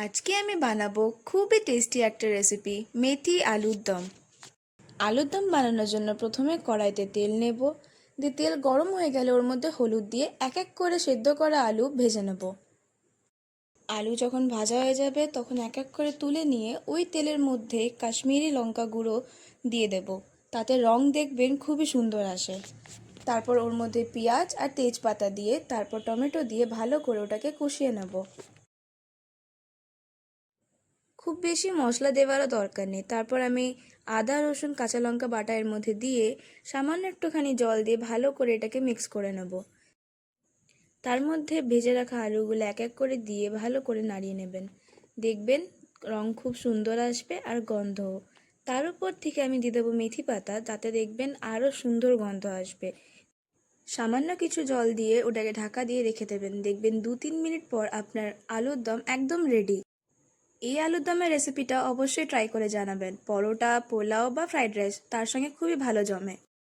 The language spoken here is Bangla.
আজকে আমি বানাবো খুবই টেস্টি একটা রেসিপি, মেথি আলুর দম। আলুর দম বানানোর জন্য প্রথমে কড়াইতে তেল নেব। দিয়ে তেল গরম হয়ে গেলে ওর মধ্যে হলুদ দিয়ে এক এক করে সেদ্ধ করা আলু ভেজে নেব। আলু যখন ভাজা হয়ে যাবে তখন এক এক করে তুলে নিয়ে ওই তেলের মধ্যে কাশ্মীরি লঙ্কা গুঁড়ো দিয়ে দেব। তাতে রং দেখবেন খুবই সুন্দর আসে। তারপর ওর মধ্যে পেঁয়াজ আর তেজপাতা দিয়ে তারপর টমেটো দিয়ে ভালো করে ওটাকে কষিয়ে নেব। খুব বেশি মশলা দেওয়ারও দরকার নেই। তারপর আমি আদা রসুন কাঁচা লঙ্কা বাটা এর মধ্যে দিয়ে সামান্য একটুখানি জল দিয়ে ভালো করে এটাকে মিক্স করে নেব। তার মধ্যে ভেজে রাখা আলুগুলো এক এক করে দিয়ে ভালো করে নাড়িয়ে নেবেন। দেখবেন রং খুব সুন্দর আসবে আর গন্ধও। তার উপর থেকে আমি দিয়ে দেবো মেথি পাতা, তাতে দেখবেন আরও সুন্দর গন্ধ আসবে। সামান্য কিছু জল দিয়ে ওটাকে ঢাকা দিয়ে রেখে দেবেন। দেখবেন 2-3 মিনিট পর আপনার আলুর দম একদম রেডি। এই আলুর দমের রেসিপিটা অবশ্যই ট্রাই করে জানাবেন। পরোটা, পোলাও বা ফ্রাইড রাইস তার সঙ্গে খুবই ভালো জমে।